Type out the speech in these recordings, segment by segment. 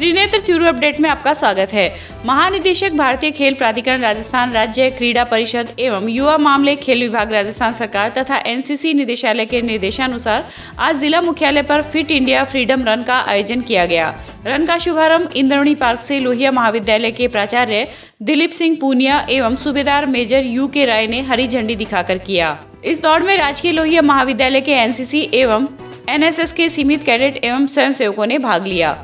Trinetra Churu update में आपका स्वागत है। महानिदेशक भारतीय खेल प्राधिकरण राजस्थान राज्य क्रीड़ा परिषद एवं युवा मामले खेल विभाग राजस्थान सरकार तथा एनसीसी निदेशालय के निर्देशानुसार आज जिला मुख्यालय पर फिट इंडिया फ्रीडम रन का आयोजन किया गया। रन का शुभारंभ इंद्रणी पार्क से लोहिया महाविद्यालय के प्राचार्य दिलीप सिंह पूनिया एवं सूबेदार मेजर UK राय ने हरी झंडी दिखाकर किया। इस दौड़ में राजकीय लोहिया महाविद्यालय के NCC एवं NSS के सीमित कैडेट एवं स्वयंसेवकों ने भाग लिया।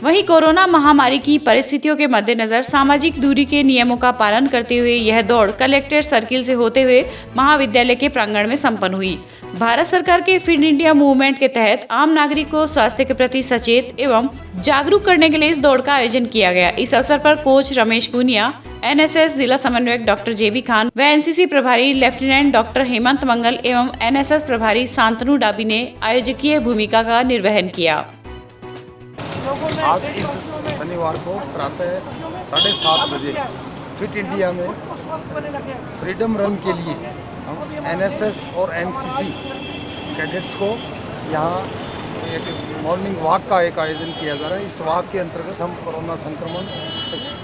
वहीं कोरोना महामारी की परिस्थितियों के मद्देनजर सामाजिक दूरी के नियमों का पालन करते हुए यह दौड़ कलेक्ट्रेट सर्किल से होते हुए महाविद्यालय के प्रांगण में संपन्न हुई। भारत सरकार के फिट इंडिया मूवमेंट के तहत आम नागरिक को स्वास्थ्य के प्रति सचेत एवं जागरूक करने के लिए इस दौड़ का आयोजन किया गया। इस अवसर पर कोच रमेश पूनिया, NSS जिला समन्वयक डॉक्टर JB खान व NCC प्रभारी लेफ्टिनेंट डॉक्टर हेमंत मंगल एवं NSS प्रभारी शांतनु डाबी ने आयोजकीय भूमिका का निर्वहन किया। आज इस शनिवार को प्रातः 7:30 बजे फिट इंडिया में फ्रीडम रन के लिए हम NSS और NCC कैडेट्स को यहाँ एक मॉर्निंग वॉक का एक आयोजन किया जा रहा है। इस वॉक के अंतर्गत हम कोरोना संक्रमण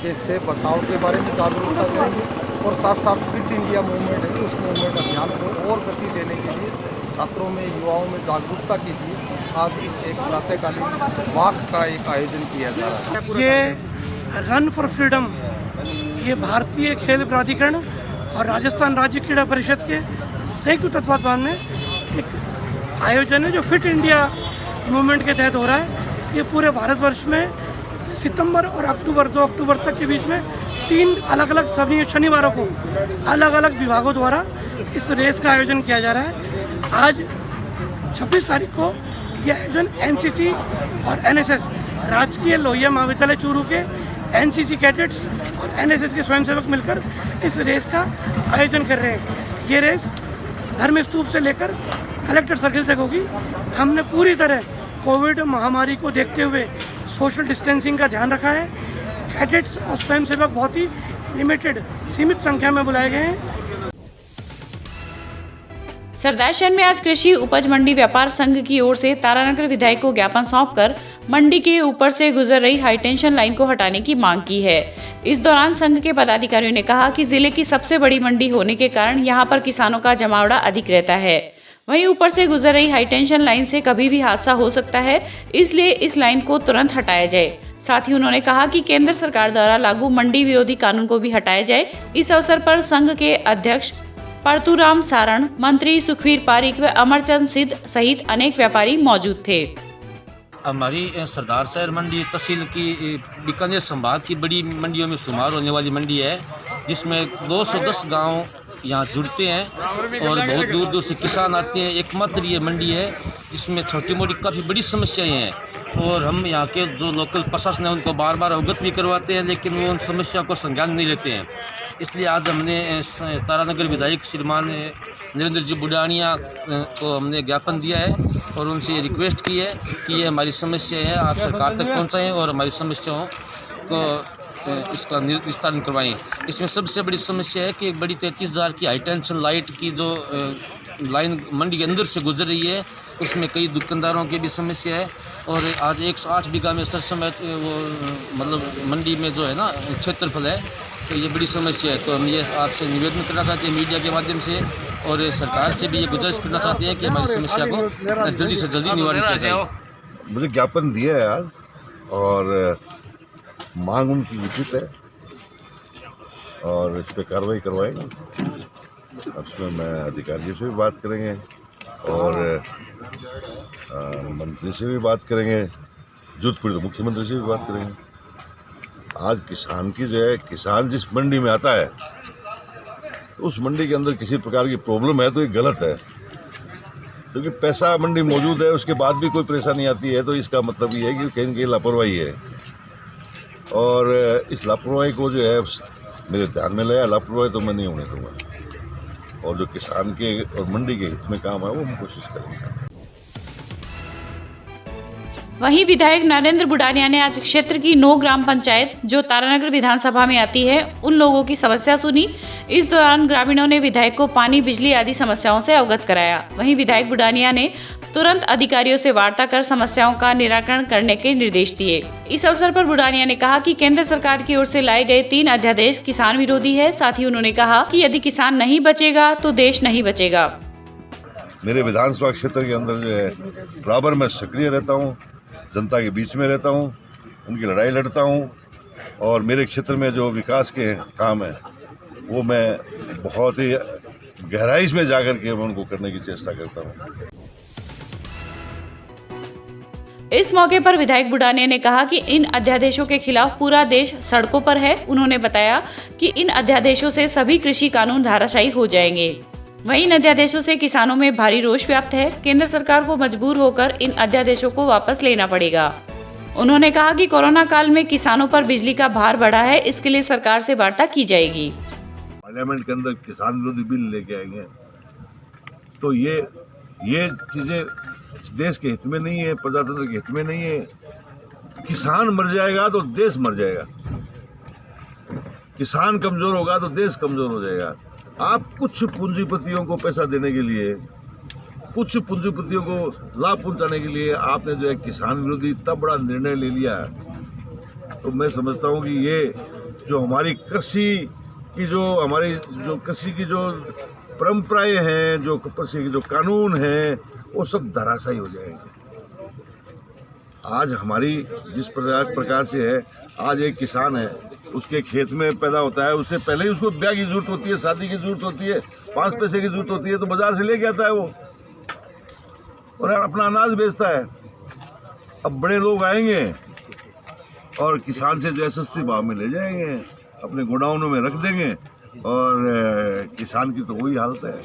के से बचाव के बारे में जागरूकता करेंगे और साथ साथ फिट इंडिया मूवमेंट है उस मूवमेंट अभियान को और गति देने के लिए छात्रों में, युवाओं में जागरूकता के लिए आज इस एक प्रातःकालीन वॉक का एक आयोजन किया जा रहा है। ये रन फॉर फ्रीडम ये भारतीय खेल प्राधिकरण और राजस्थान राज्य क्रीड़ा परिषद के संयुक्त तत्वावधान में एक आयोजन है जो फिट इंडिया मूवमेंट के तहत हो रहा है। ये पूरे भारतवर्ष में सितंबर और अक्टूबर 2 अक्टूबर तक के बीच में 3 अलग अलग शनिवारों को अलग अलग विभागों द्वारा इस रेस का आयोजन किया जा रहा है। आज 26 तारीख को यह आयोजन NCC और NSS राजकीय लोहिया महाविद्यालय चूरू के NCC कैडेट्स और NSS के स्वयंसेवक मिलकर इस रेस का आयोजन कर रहे हैं। ये रेस धर्म स्तूप से लेकर कलेक्टर सर्किल तक होगी। हमने पूरी तरह कोविड महामारी को देखते हुए सोशल डिस्टेंसिंग का ध्यान रखा है। कैडेट्स और स्वयंसेवक बहुत ही लिमिटेड सीमित संख्या में बुलाए गए हैं। सरदारशहर में आज कृषि उपज मंडी व्यापार संघ की ओर से तारानगर विधायक को ज्ञापन सौंपकर मंडी के ऊपर से गुजर रही हाईटेंशन लाइन को हटाने की मांग की है। इस दौरान संघ के पदाधिकारियों ने कहा कि जिले की सबसे बड़ी मंडी होने के कारण यहां पर किसानों का जमावड़ा अधिक रहता है। वहीं ऊपर से गुजर रही हाईटेंशन लाइन से कभी भी हादसा हो सकता है, इसलिए इस लाइन को तुरंत हटाया जाए। साथ ही उन्होंने कहा कि केंद्र सरकार द्वारा लागू मंडी विरोधी कानून को भी हटाया जाए। इस अवसर पर संघ के अध्यक्ष परतुराम सारण, मंत्री सुखवीर पारिक व अमरचंद सिद्ध सहित अनेक व्यापारी मौजूद थे। हमारी सरदार शहर मंडी तहसील की बीकानेर संभाग की बड़ी मंडियों में शुमार होने वाली मंडी है, जिसमें 210 गांव यहाँ जुड़ते हैं और बहुत दूर दूर से किसान आते हैं। एकमात्र ये मंडी है जिसमें छोटी मोटी काफ़ी बड़ी समस्याएं हैं और हम यहाँ के जो लोकल प्रशासन है उनको बार बार अवगत भी करवाते हैं, लेकिन वो उन समस्याओं को संज्ञान नहीं लेते हैं। इसलिए आज हमने तारानगर विधायक श्रीमान नरेंद्र जी बुढ़ानिया को हमने ज्ञापन दिया है और उनसे रिक्वेस्ट की है कि ये हमारी समस्या है आप सरकार तक पहुँचाएँ और हमारी समस्याओं को इसका निस्तारण करवाएं। इसमें सबसे बड़ी समस्या है कि एक बड़ी 33,000 की हाई टेंशन लाइट की जो लाइन मंडी के अंदर से गुजर रही है, उसमें कई दुकानदारों की भी समस्या है और आज 108 बीघा में सरसमेत वो मतलब मंडी में जो है ना क्षेत्रफल है, तो ये बड़ी समस्या है। तो हम ये आपसे निवेदन करना चाहते हैं मीडिया के माध्यम से और सरकार से भी ये गुजारिश करना चाहते हैं कि हमारी समस्या को जल्दी से जल्दी निवारण किया जाए। मुझे ज्ञापन दिया है आज और मांग उनकी उचित है और इस पर कार्रवाई करवाएंगे। उसमें मैं अधिकारियों से भी बात करेंगे और मंत्री से भी बात करेंगे, जोधपुर तो मुख्यमंत्री से भी बात करेंगे। आज किसान की जो है, किसान जिस मंडी में आता है तो उस मंडी के अंदर किसी प्रकार की प्रॉब्लम है तो ये गलत है, क्योंकि पैसा मंडी मौजूद है उसके बाद भी कोई परेशानी आती है तो इसका मतलब ये है कि कहीं न कहीं लापरवाही है और इस लापरवाही को जो है मेरे ध्यान में लाया। लापरवाही तो मैं नहीं होने दूंगा और जो किसान के और मंडी के हित में काम है वो हम कोशिश करेंगे। वहीं विधायक नरेंद्र बुडानिया ने आज क्षेत्र की 9 ग्राम पंचायत जो तारानगर विधानसभा में आती है उन लोगों की समस्या सुनी। इस दौरान ग्रामीणों ने विधायक को पानी, बिजली आदि समस्याओं से अवगत कराया। वहीं विधायक बुडानिया ने तुरंत अधिकारियों से वार्ता कर समस्याओं का निराकरण करने के निर्देश दिए। इस अवसर पर बुडानिया ने कहा कि केंद्र सरकार की ओर से लाए गए 3 अध्यादेश किसान विरोधी है। साथ ही उन्होंने कहा कि यदि किसान नहीं बचेगा तो देश नहीं बचेगा। मेरे विधानसभा क्षेत्र के अंदर जो है बराबर मैं सक्रिय रहता हूँ, जनता के बीच में रहता हूँ, उनकी लड़ाई लड़ता हूँ और मेरे क्षेत्र में जो विकास के काम हैं वो मैं बहुत ही गहराई में जाकर के मैं उनको करने की चेष्टा करता हूँ। इस मौके पर विधायक बुडानिया ने कहा कि इन अध्यादेशों के खिलाफ पूरा देश सड़कों पर है। उन्होंने बताया कि इन अध्यादेशों से सभी कृषि कानून धाराशायी हो जाएंगे। वहीं इन अध्यादेशों से किसानों में भारी रोष व्याप्त है। केंद्र सरकार को मजबूर होकर इन अध्यादेशों को वापस लेना पड़ेगा। उन्होंने कहा कि कोरोना काल में किसानों पर बिजली का भार बढ़ा है, इसके लिए सरकार से वार्ता की जाएगी। पार्लियामेंट के अंदर किसान विरोधी बिल लेके आएंगे तो ये चीजें देश के हित में नहीं है, प्रजातंत्र के हित में नहीं है। किसान मर जाएगा तो देश मर जाएगा, किसान कमजोर होगा तो देश कमजोर हो जाएगा। आप कुछ पूंजीपतियों को पैसा देने के लिए, कुछ पूंजीपतियों को लाभ पहुंचाने के लिए आपने जो है किसान विरोधी इतना बड़ा निर्णय ले लिया, तो मैं समझता हूं कि ये जो हमारी कृषि की जो परंपराएं हैं, जो कृषि के जो कानून हैं, वो सब धराशायी हो जाएंगे। आज हमारी जिस प्रकार से है, आज एक किसान है, उसके खेत में पैदा होता है, उससे पहले ही उसको ब्याह की जरूरत होती है, शादी की जरूरत होती है, 5 पैसे की जरूरत होती है, तो बाजार से लेके आता है वो और अपना अनाज बेचता है। अब बड़े लोग आएंगे और किसान से जो है सस्ती भाव में ले जाएंगे, अपने गोडाउनों में रख देंगे और किसान की तो वही हालत है।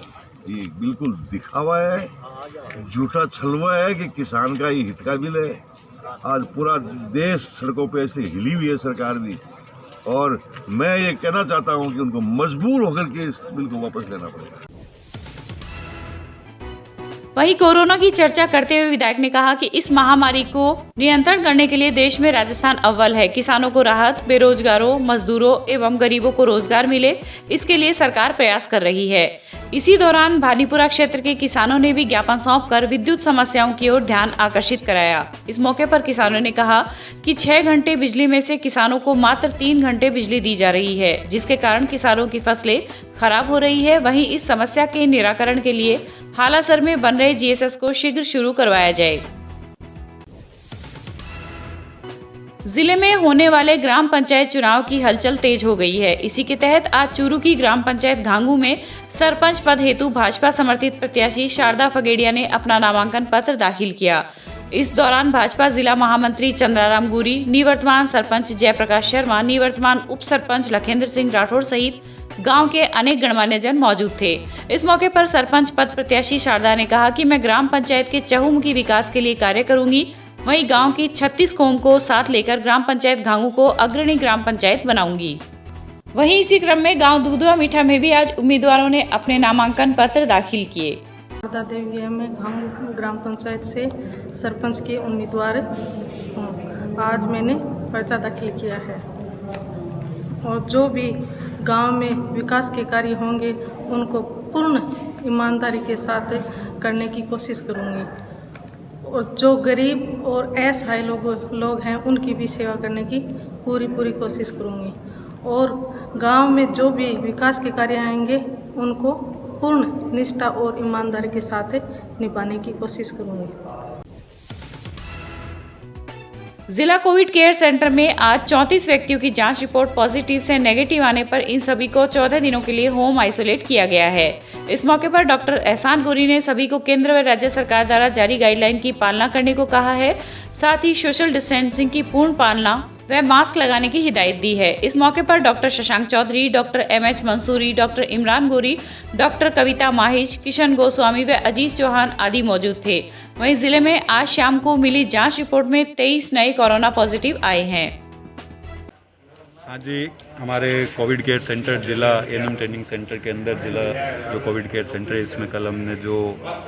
ये बिल्कुल दिखावा है, झूठा छलवा है कि किसान का ही हित का बिल है। आज पूरा देश सड़कों पे इसलिए हिली हुई है सरकार भी, और मैं ये कहना चाहता हूं कि उनको मजबूर होकर के इस बिल को वापस लेना पड़ेगा। वहीं कोरोना की चर्चा करते हुए विधायक ने कहा कि इस महामारी को नियंत्रण करने के लिए देश में राजस्थान अव्वल है। किसानों को राहत, बेरोजगारों, मजदूरों एवं गरीबों को रोजगार मिले, इसके लिए सरकार प्रयास कर रही है। इसी दौरान भानीपुरा क्षेत्र के किसानों ने भी ज्ञापन सौंपकर विद्युत समस्याओं की ओर ध्यान आकर्षित कराया। इस मौके पर किसानों ने कहा कि 6 घंटे बिजली में से किसानों को मात्र 3 घंटे बिजली दी जा रही है, जिसके कारण किसानों की फसलें खराब हो रही है। वहीं इस समस्या के निराकरण के लिए हालासर में बन रहे GSS को शीघ्र शुरू करवाया जाए। जिले में होने वाले ग्राम पंचायत चुनाव की हलचल तेज हो गई है। इसी के तहत आज चूरू की ग्राम पंचायत घांगू में सरपंच पद हेतु भाजपा समर्थित प्रत्याशी शारदा फगेड़िया ने अपना नामांकन पत्र दाखिल किया। इस दौरान भाजपा जिला महामंत्री चंद्राराम गुरी, निवर्तमान सरपंच जयप्रकाश शर्मा, निवर्तमान उप सरपंच लखेंद्र सिंह राठौर सहित गांव के अनेक गणमान्य जन मौजूद थे। इस मौके पर सरपंच पद प्रत्याशी शारदा ने कहा कि मैं ग्राम पंचायत के चहुमुखी विकास के लिए कार्य करूंगी। वहीं गांव की 36 कौम को साथ लेकर ग्राम पंचायत घांगू को अग्रणी ग्राम पंचायत बनाऊंगी। वहीं इसी क्रम में गांव दूधवा मीठा में भी आज उम्मीदवारों ने अपने नामांकन पत्र दाखिल किए। शारदा देवी में घांगू ग्राम पंचायत से सरपंच के उम्मीदवार हूँ। आज मैंने पर्चा दाखिल किया है और जो भी गांव में विकास के कार्य होंगे उनको पूर्ण ईमानदारी के साथ करने की कोशिश करूँगी और जो गरीब और असहाय लोग हैं उनकी भी सेवा करने की पूरी कोशिश करूँगी और गांव में जो भी विकास के कार्य आएंगे उनको पूर्ण निष्ठा और ईमानदारी के साथ निभाने की कोशिश करूँगी। जिला कोविड केयर सेंटर में आज 34 व्यक्तियों की जांच रिपोर्ट पॉजिटिव से नेगेटिव आने पर इन सभी को 14 दिनों के लिए होम आइसोलेट किया गया है। इस मौके पर डॉक्टर एहसान गोरी ने सभी को केंद्र व राज्य सरकार द्वारा जारी गाइडलाइन की पालना करने को कहा है। साथ ही सोशल डिस्टेंसिंग की पूर्ण पालना व मास्क लगाने की हिदायत दी है। इस मौके पर doctor Shashank Chaudhary, doctor MH Mansoori, doctor Imran Gori, doctor Kavita Mahij, Kishan Goswami व अजीज चौहान आदि मौजूद थे। वहीं जिले में आज शाम को मिली जांच रिपोर्ट में 23 नए कोरोना पॉजिटिव आए हैं। आज हमारे कोविड केयर सेंटर जिला एएनएम ट्रेनिंग सेंटर के अंदर जिला जो कोविड केयर सेंटर है इसमें कल हमने जो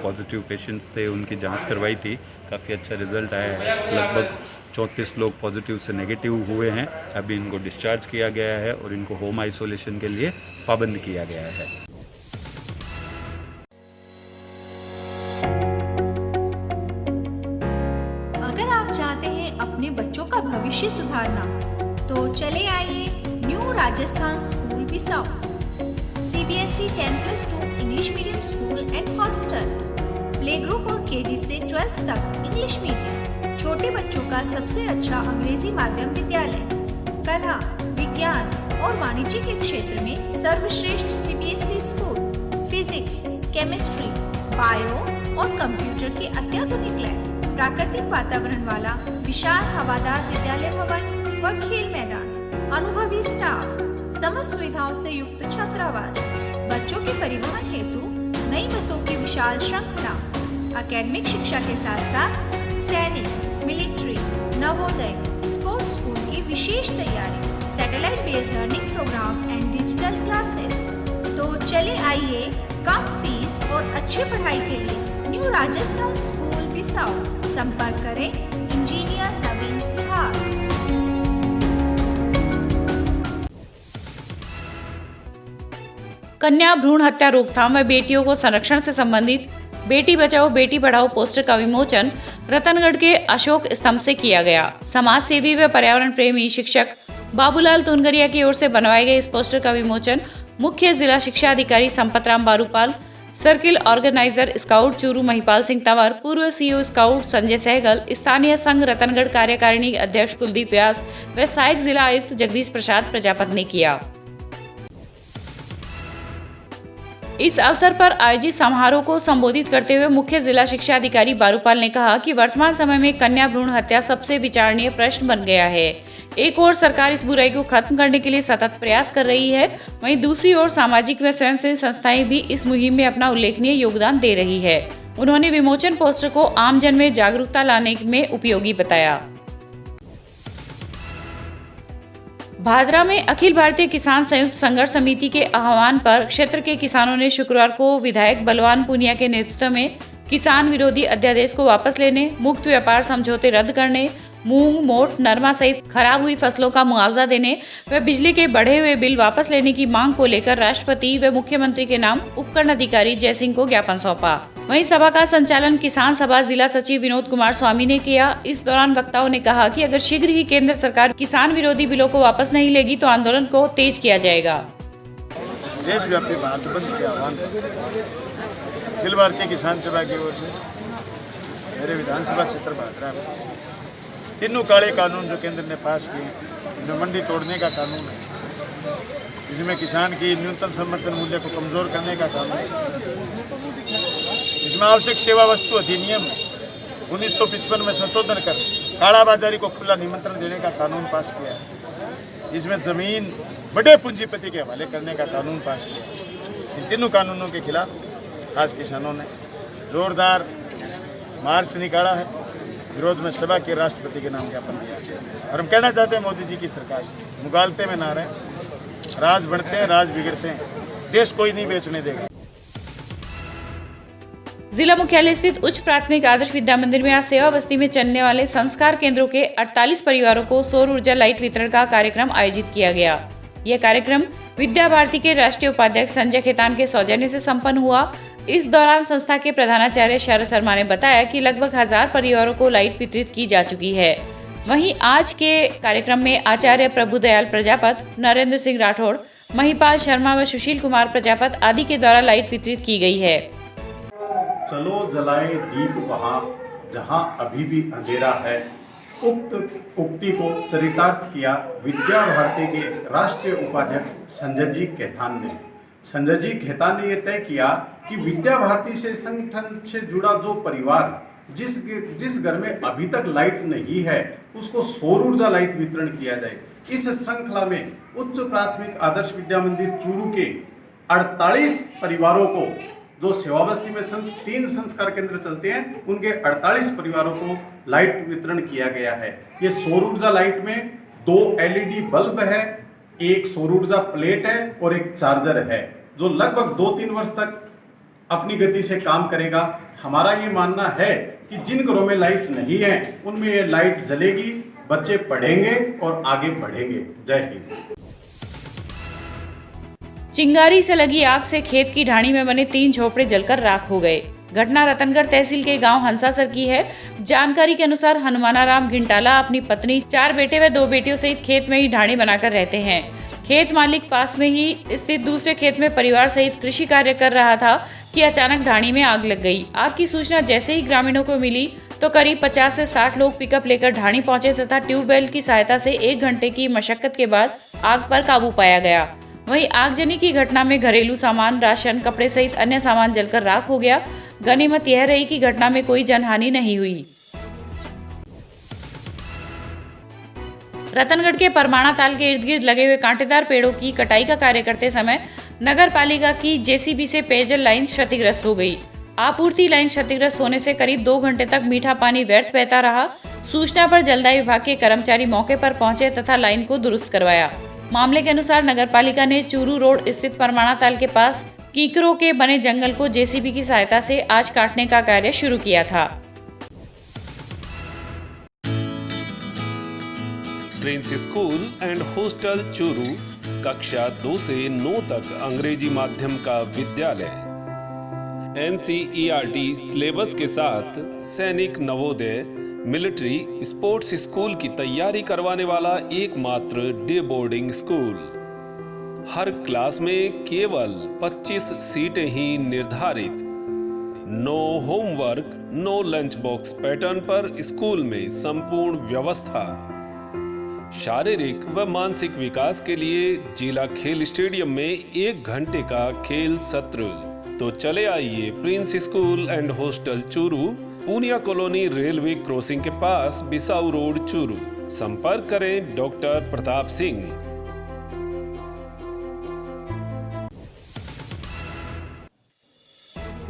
पॉजिटिव पेशेंट्स थे उनकी जांच करवाई थी। काफ़ी अच्छा रिजल्ट आया है। लगभग 34 लोग पॉजिटिव से नेगेटिव हुए हैं। अभी इनको डिस्चार्ज किया गया है और इनको होम आइसोलेशन के लिए पाबंद किया गया है। अगर आप चाहते हैं अपने बच्चों का भविष्य सुधारना तो चले आइए new Rajasthan school Bisau. CBSE 10+2 English medium school and hostel, play group और KG से 12th तक इंग्लिश मीडियम, छोटे बच्चों का सबसे अच्छा अंग्रेजी माध्यम विद्यालय, कला, विज्ञान और वाणिज्य के क्षेत्र में सर्वश्रेष्ठ CBSE school, physics, chemistry, bio और कंप्यूटर के अत्याधुनिक लैब, प्राकृतिक वातावरण वाला विशाल हवादार विद्यालय भवन व खेल मैदान, अनुभवी स्टाफ, समस्त सुविधाओं से युक्त छात्रावास, बच्चों के परिवहन हेतु नई बसों की विशाल श्रृंखला, एकेडमिक शिक्षा के साथ साथ सैनिक, मिलिट्री, नवोदय, स्पोर्ट्स स्कूल की विशेष तैयारी, satellite based learning programme and digital classes. तो चले आइए कम फीस और अच्छी पढ़ाई के लिए न्यू राजस्थान स्कूल बिसाऊ। संपर्क करें इंजीनियर नवीन सिहार। कन्या भ्रूण हत्या रोकथाम व बेटियों को संरक्षण से संबंधित बेटी बचाओ बेटी पढ़ाओ पोस्टर का विमोचन रतनगढ़ के अशोक स्तंभ से किया गया। समाज सेवी व पर्यावरण प्रेमी शिक्षक बाबूलाल तुनगरिया की ओर से बनवाए गए इस पोस्टर का विमोचन मुख्य जिला शिक्षा अधिकारी Sampatram Barupal, circle organiser scout Churu Mahipal Singh Tanwar, पूर्व CEO स्काउट संजय सहगल, स्थानीय संघ रतनगढ़ कार्यकारिणी अध्यक्ष कुलदीप व्यास व सहायक जिला आयुक्त जगदीश प्रसाद प्रजापत ने किया। इस अवसर पर आयोजित समारोह को संबोधित करते हुए मुख्य जिला शिक्षा अधिकारी बारूपाल ने कहा कि वर्तमान समय में कन्या भ्रूण हत्या सबसे विचारणीय प्रश्न बन गया है। एक ओर सरकार इस बुराई को खत्म करने के लिए सतत प्रयास कर रही है, वहीं दूसरी ओर सामाजिक व स्वयंसेवी संस्थाएं भी इस मुहिम में अपना उल्लेखनीय योगदान दे रही है। उन्होंने विमोचन पोस्टर को आमजन में जागरूकता लाने में उपयोगी बताया। भादरा में अखिल भारतीय किसान संयुक्त संघर्ष समिति के आह्वान पर क्षेत्र के किसानों ने शुक्रवार को विधायक बलवान पूनिया के नेतृत्व में किसान विरोधी अध्यादेश को वापस लेने, मुक्त व्यापार समझौते रद्द करने, मूंग, मोट, नरमा सहित खराब हुई फसलों का मुआवजा देने व बिजली के बढ़े हुए बिल वापस लेने की मांग को लेकर राष्ट्रपति व मुख्यमंत्री के नाम उपकरण अधिकारी जय सिंह को ज्ञापन सौंपा। वहीं सभा का संचालन किसान सभा जिला सचिव विनोद कुमार स्वामी ने किया। इस दौरान वक्ताओं ने कहा कि अगर शीघ्र ही केंद्र सरकार किसान विरोधी बिलों को वापस नहीं लेगी तो आंदोलन को तेज किया जाएगा। देशव्यापी भारत बंद के आह्वान अखिल भारतीय किसान सभा की ओर से मेरे विधानसभा क्षेत्र भादरा में तीनों काले कानून जो केंद्र ने पास किए, जो मंडी तोड़ने का कानून है, जिसमें किसान की न्यूनतम समर्थन मूल्य को कमजोर करने का कानून है, जिसमें आवश्यक सेवा वस्तु अधिनियम 1955 में संशोधन कर कालाबाजारी को खुला निमंत्रण देने का कानून पास किया है, जिसमें जमीन बड़े पूंजीपति के हवाले करने का कानून पास किया। इन तीनों कानूनों के खिलाफ आज किसानों ने जोरदार मार्च निकाला है। विरोध में सभा के राष्ट्रपति के नाम ज्ञापन दिया और हम कहना चाहते हैं मोदी जी की सरकार से, मुगालते में ना रहें, राज बढ़ते हैं, राज बिगड़ते हैं, देश कोई नहीं बेचने देगा। जिला मुख्यालय स्थित उच्च प्राथमिक आदर्श विद्या मंदिर में आज सेवा बस्ती में चलने वाले संस्कार केंद्रों के 48 परिवारों को सौर ऊर्जा लाइट वितरण का कार्यक्रम आयोजित किया गया। यह कार्यक्रम विद्या भारती के राष्ट्रीय उपाध्यक्ष संजय खेतान के सौजन्य से संपन्न हुआ। इस दौरान संस्था के प्रधानाचार्य शरद शर्मा ने बताया कि लगभग 1000 परिवारों को लाइट वितरित की जा चुकी है। वहीं आज के कार्यक्रम में आचार्य प्रभुदयाल प्रजापत, नरेंद्र सिंह राठौड़, महिपाल शर्मा व सुशील कुमार प्रजापत आदि के द्वारा लाइट वितरित की गई है। चलो जलाएं दीप वहाँ जहाँ अभी भी अंधेरा है, उक्त उक्ति को चरितार्थ किया विद्या भारती के राष्ट्रीय उपाध्यक्ष संजय जी खेतान ने। संजय जी खेतान ने यह तय किया कि विद्या भारती से संगठन से जुड़ा जो परिवार जिस घर में अभी तक लाइट नहीं है उसको सौर ऊर्जा लाइट वितरण किया जाए। इस श्रृंखला में उच्च प्राथमिक आदर्श विद्या मंदिर चूरू के 48 परिवारों को, जो सेवा बस्ती में 3 संस्कार केंद्र चलते हैं, उनके 48 परिवारों को लाइट वितरण किया गया है। ये सौर ऊर्जा लाइट में 2 LED बल्ब है एक सौर ऊर्जा प्लेट है और एक चार्जर है जो लगभग 2-3 वर्ष तक अपनी गति से काम करेगा। हमारा ये मानना है कि जिन घरों में लाइट नहीं है उनमें ये लाइट जलेगी, बच्चे पढ़ेंगे और आगे बढ़ेंगे। जय हिंद। चिंगारी से लगी आग से खेत की ढाणी में बने 3 झोपड़े जलकर राख हो गए। घटना रतनगढ़ तहसील के गांव हंसासर की है। जानकारी के अनुसार हनुमानाराम घिंटाला अपनी पत्नी, 4 बेटे व 2 बेटियों सहित खेत में ही ढाणी बनाकर रहते हैं। खेत मालिक पास में ही स्थित दूसरे खेत में परिवार सहित कृषि कार्य कर रहा था कि अचानक ढाणी में आग लग गई। आग की सूचना जैसे ही ग्रामीणों को मिली तो करीब 50 से 60 लोग पिकअप लेकर ढाणी पहुंचे तथा ट्यूबवेल की सहायता से 1 घंटे की मशक्कत के बाद आग पर काबू पाया गया। वहीं आगजनी की घटना में घरेलू सामान, राशन, कपड़े सहित अन्य सामान जलकर राख हो गया। गनीमत यह रही कि घटना में कोई जनहानि नहीं हुई। रतनगढ़ के परमाणा ताल के इर्द गिर्द लगे हुए कांटेदार पेड़ों की कटाई का कार्य करते समय नगर पालिका की जेसीबी से पेयजल लाइन क्षतिग्रस्त हो गई। आपूर्ति लाइन क्षतिग्रस्त होने से करीब 2 घंटे तक मीठा पानी व्यर्थ बहता रहा। सूचना पर जलदाय विभाग के कर्मचारी मौके पर पहुंचे तथा लाइन को दुरुस्त करवाया। मामले के अनुसार नगर पालिका ने चूरू रोड स्थित परमाणा ताल के पास कीकरों के बने जंगल को जेसीबी की सहायता से आज काटने का कार्य शुरू किया था। Prince school and hostel Churu कक्षा 2 से 9 तक अंग्रेजी माध्यम का विद्यालय। NCERT सिलेबस के साथ सैनिक, नवोदय, मिलिट्री, स्पोर्ट्स स्कूल की तैयारी करवाने वाला एकमात्र डे बोर्डिंग स्कूल। हर क्लास में केवल 25 सीटें ही निर्धारित। No homework, no lunch box pattern पर स्कूल में संपूर्ण व्यवस्था। शारीरिक व मानसिक विकास के लिए जिला खेल स्टेडियम में 1 घंटे का खेल सत्र। तो चले आइए prince school and hostel Churu, Poonia colony, railway crossing के पास, बिसाऊ रोड, चूरू। संपर्क करें डॉक्टर प्रताप सिंह।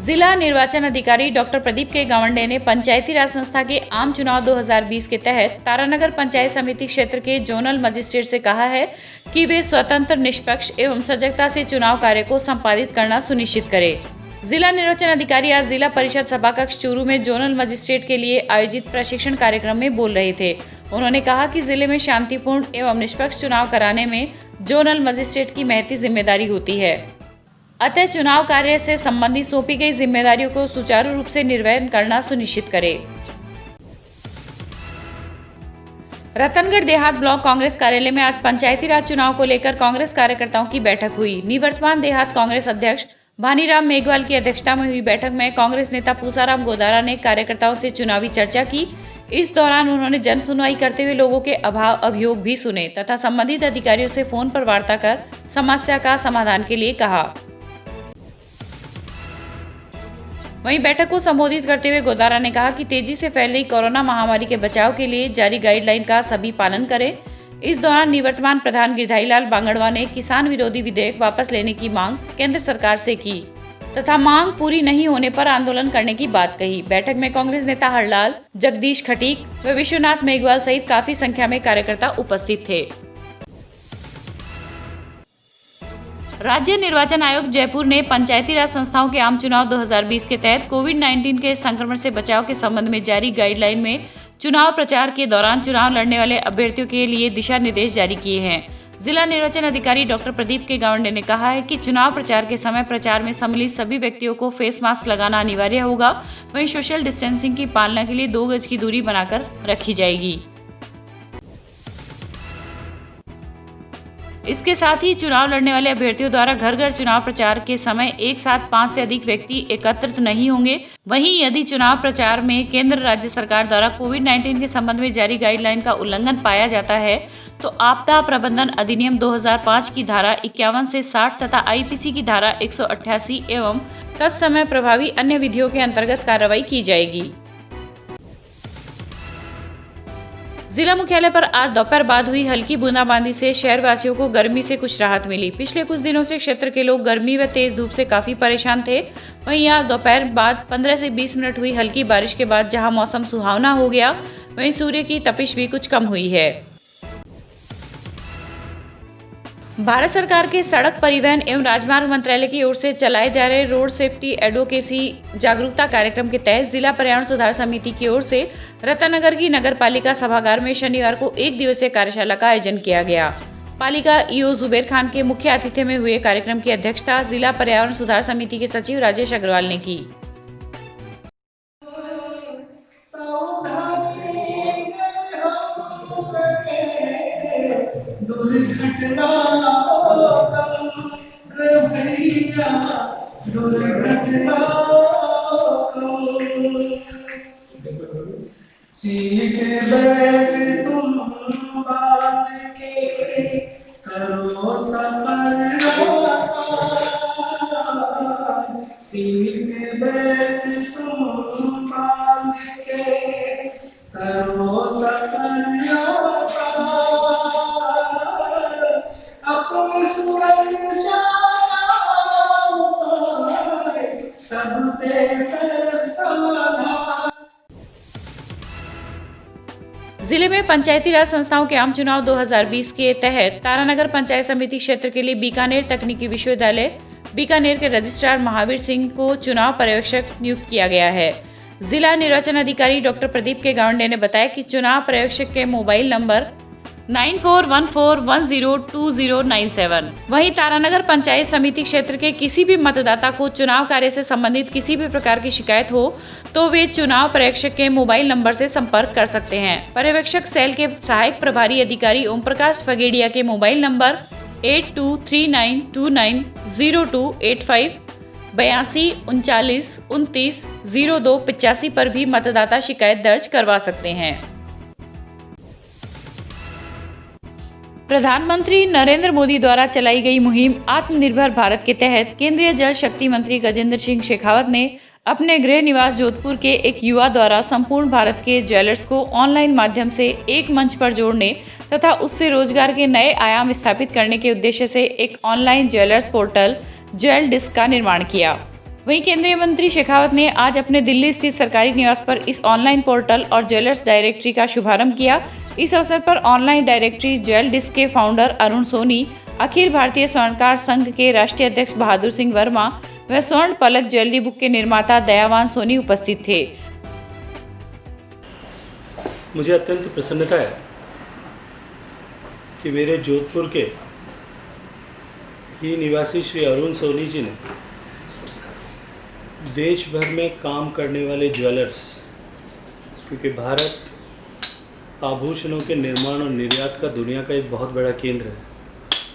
जिला निर्वाचन अधिकारी डॉक्टर प्रदीप के गावंडे ने पंचायती राज संस्था के आम चुनाव 2020 के तहत तारानगर पंचायत समिति क्षेत्र के जोनल मजिस्ट्रेट से कहा है कि वे स्वतंत्र, निष्पक्ष एवं सजगता से चुनाव कार्य को संपादित करना सुनिश्चित करें। जिला निर्वाचन अधिकारी आज जिला परिषद सभाकक्ष चूरू में जोनल मजिस्ट्रेट के लिए आयोजित प्रशिक्षण कार्यक्रम में बोल रहे थे। उन्होंने कहा कि जिले में शांतिपूर्ण एवं निष्पक्ष चुनाव कराने में जोनल मजिस्ट्रेट की महती जिम्मेदारी होती है। अतः चुनाव कार्य से संबंधित सौंपी गई जिम्मेदारियों को सुचारू रूप से निर्वहन करना सुनिश्चित करें। रतनगढ़ देहात ब्लॉक कांग्रेस कार्यालय में आज पंचायती राज चुनाव को लेकर कांग्रेस कार्यकर्ताओं की बैठक हुई। निवर्तमान देहात कांग्रेस अध्यक्ष भानीराम मेघवाल की अध्यक्षता में हुई बैठक में कांग्रेस नेता पूसाराम गोदारा ने कार्यकर्ताओं से चुनावी चर्चा की। इस दौरान उन्होंने जन सुनवाई करते हुए लोगों के अभियोग भी सुने तथा संबंधित अधिकारियों से फोन पर वार्ता कर समस्या का समाधान के लिए कहा। वहीं बैठक को संबोधित करते हुए गोदारा ने कहा कि तेजी से फैल रही कोरोना महामारी के बचाव के लिए जारी गाइडलाइन का सभी पालन करें। इस दौरान निवर्तमान प्रधान गिरधारीलाल बांगड़वा ने किसान विरोधी विधेयक वापस लेने की मांग केंद्र सरकार से की तथा मांग पूरी नहीं होने पर आंदोलन करने की बात कही। बैठक में कांग्रेस नेता हरलाल, जगदीश खटीक व विश्वनाथ मेघवाल सहित काफी संख्या में कार्यकर्ता उपस्थित थे। राज्य निर्वाचन आयोग जयपुर ने पंचायती राज संस्थाओं के आम चुनाव 2020 के तहत कोविड-19 के संक्रमण से बचाव के संबंध में जारी गाइडलाइन में चुनाव प्रचार के दौरान चुनाव लड़ने वाले अभ्यर्थियों के लिए दिशा निर्देश जारी किए हैं। जिला निर्वाचन अधिकारी डॉक्टर प्रदीप के गावंडे ने कहा है कि चुनाव प्रचार के समय प्रचार में सम्मिलित सभी व्यक्तियों को फेस मास्क लगाना अनिवार्य होगा। वहीं सोशल डिस्टेंसिंग की पालना के लिए 2 गज की दूरी बनाकर रखी जाएगी। इसके साथ ही चुनाव लड़ने वाले अभ्यर्थियों द्वारा घर घर चुनाव प्रचार के समय एक साथ 5 से अधिक व्यक्ति एकत्रित नहीं होंगे। वहीं यदि चुनाव प्रचार में केंद्र राज्य सरकार द्वारा कोविड-19 के संबंध में जारी गाइडलाइन का उल्लंघन पाया जाता है तो आपदा प्रबंधन अधिनियम 2005 की धारा 51 से 60 तथा आईपीसी की धारा 188 एवं तत्समय प्रभावी अन्य विधियों के अंतर्गत कार्रवाई की जाएगी। जिला मुख्यालय पर आज दोपहर बाद हुई हल्की बूंदाबांदी से शहरवासियों को गर्मी से कुछ राहत मिली। पिछले कुछ दिनों से क्षेत्र के लोग गर्मी व तेज धूप से काफी परेशान थे। वहीं आज दोपहर बाद 15 से 20 मिनट हुई हल्की बारिश के बाद जहां मौसम सुहावना हो गया, वहीं सूर्य की तपिश भी कुछ कम हुई है। भारत सरकार के सड़क परिवहन एवं राजमार्ग मंत्रालय की ओर से चलाए जा रहे रोड सेफ्टी एडवोकेसी जागरूकता कार्यक्रम के तहत जिला पर्यावरण सुधार समिति की ओर से रत्नगर की नगर पालिका सभागार में शनिवार को 1 दिवसीय कार्यशाला का आयोजन किया गया। पालिका ईओ जुबेर खान के मुख्य आतिथ्य में हुए कार्यक्रम की अध्यक्षता जिला पर्यावरण सुधार समिति के सचिव राजेश अग्रवाल ने की। सीट बेल्ट तुम बांध के करो सफर आसान। सीट बेल्ट तुम बांध के करो सफर आसान। अपनी सुरक्षा सबसे समाधान। जिले में पंचायती राज संस्थाओं के आम चुनाव 2020 के तहत तारानगर पंचायत समिति क्षेत्र के लिए बीकानेर तकनीकी विश्वविद्यालय बीकानेर के रजिस्ट्रार महावीर सिंह को चुनाव पर्यवेक्षक नियुक्त किया गया है। जिला निर्वाचन अधिकारी डॉक्टर प्रदीप के गावंडे ने बताया कि चुनाव पर्यवेक्षक के मोबाइल नंबर 9414102097। वहीं तारानगर पंचायत समिति क्षेत्र के किसी भी मतदाता को चुनाव कार्य से संबंधित किसी भी प्रकार की शिकायत हो तो वे चुनाव पर्यवेक्षक के मोबाइल नंबर से संपर्क कर सकते हैं। पर्यवेक्षक सेल के सहायक प्रभारी अधिकारी ओम प्रकाश फगेड़िया के मोबाइल नंबर 8239290285 82 39 29 02 85 पर भी मतदाता शिकायत दर्ज करवा सकते हैं। प्रधानमंत्री नरेंद्र मोदी द्वारा चलाई गई मुहिम आत्मनिर्भर भारत के तहत केंद्रीय जल शक्ति मंत्री गजेंद्र सिंह शेखावत ने अपने गृह निवास जोधपुर के एक युवा द्वारा संपूर्ण भारत के ज्वेलर्स को ऑनलाइन माध्यम से एक मंच पर जोड़ने तथा उससे रोजगार के नए आयाम स्थापित करने के उद्देश्य से एक online jewellers portal jewel disk का निर्माण किया। वहीं केंद्रीय मंत्री शेखावत ने आज अपने दिल्ली स्थित सरकारी निवास पर इस ऑनलाइन पोर्टल और ज्वेलर्स डायरेक्टरी का शुभारंभ किया। इस अवसर पर ऑनलाइन डायरेक्टरी ज्वेल डिस्क के फाउंडर अरुण सोनी, अखिल भारतीय स्वर्णकार संघ के राष्ट्रीय अध्यक्ष बहादुर सिंह वर्मा व स्वर्ण पलक ज्वेलरी बुक के निर्माता दयावान सोनी उपस्थित थे। मुझे अत्यंत प्रसन्नता है कि मेरे जोधपुर के ही निवासी श्री अरुण सोनी जी ने देश भर में काम करने वाले ज्वेलर्स, क्योंकि भारत आभूषणों के निर्माण और निर्यात का दुनिया का एक बहुत बड़ा केंद्र है,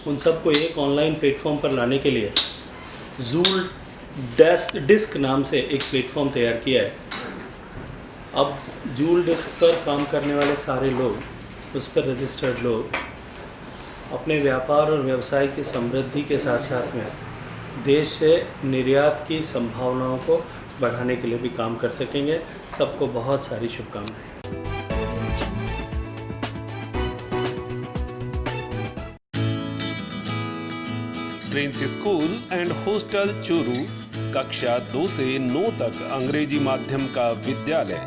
उन सबको एक ऑनलाइन प्लेटफॉर्म पर लाने के लिए जूल डिस्क नाम से एक प्लेटफॉर्म तैयार किया है। अब जूल डिस्क पर काम करने वाले सारे लोग, उस पर रजिस्टर्ड लोग अपने व्यापार और व्यवसाय की समृद्धि के साथ साथ में देश से निर्यात की संभावनाओं को बढ़ाने के लिए भी काम कर सकेंगे। सबको बहुत सारी शुभकामनाएं। Prince school and hostel Churu कक्षा 2 से 9 तक अंग्रेजी माध्यम का विद्यालय।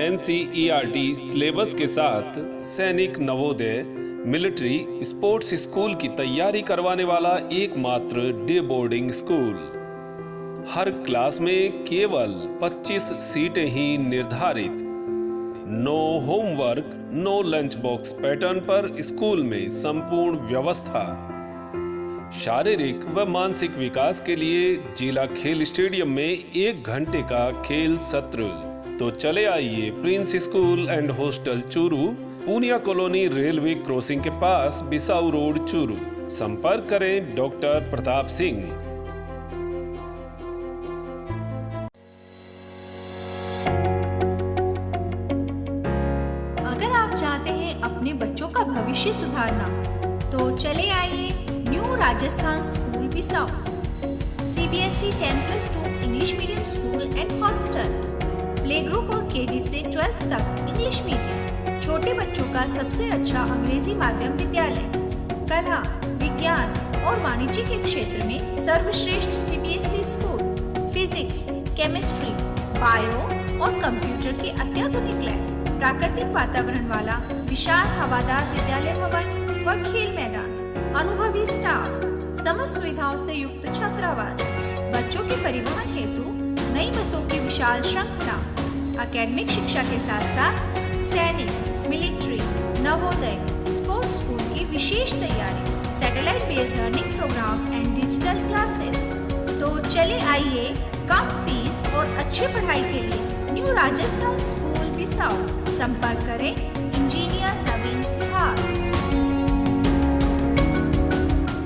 NCERT सिलेबस के साथ सैनिक नवोदय मिलिट्री स्पोर्ट्स स्कूल की तैयारी करवाने वाला एकमात्र डे बोर्डिंग स्कूल। हर क्लास में केवल 25 सीटें ही निर्धारित। No homework, no lunch box pattern पर स्कूल में संपूर्ण व्यवस्था। शारीरिक व मानसिक विकास के लिए जिला खेल स्टेडियम में 1 घंटे का खेल सत्र। तो चले आइए prince school and hostel Churu, Poonia colony railway crossing के पास बिसाऊ रोड चूरू। संपर्क करें डॉक्टर प्रताप सिंह। अगर आप चाहते हैं अपने बच्चों का भविष्य सुधारना तो चले आइए new Rajasthan school Bisau. CBSE 10+2 English medium school and hostel, play group और KG से 12th तक इंग्लिश मीडियम, छोटे बच्चों का सबसे अच्छा अंग्रेजी माध्यम विद्यालय, कला, विज्ञान और वाणिज्य के क्षेत्र में सर्वश्रेष्ठ CBSE school, physics, chemistry, bio और कंप्यूटर के अत्याधुनिक लैब, प्राकृतिक वातावरण वाला विशाल हवादार विद्यालय भवन व खेल मैदान, अनुभवी स्टाफ, समस्त सुविधाओं से युक्त छात्रावास, बच्चों के परिवहन हेतु नई बसों की विशाल श्रृंखला, एकेडमिक शिक्षा के साथ साथ सैनिक, मिलिट्री, नवोदय, स्पोर्ट्स स्कूल की विशेष तैयारी, satellite based learning programme and digital classes. तो चले आइए कम फीस और अच्छी पढ़ाई के लिए न्यू राजस्थान स्कूल बिसाऊ। संपर्क करें इंजीनियर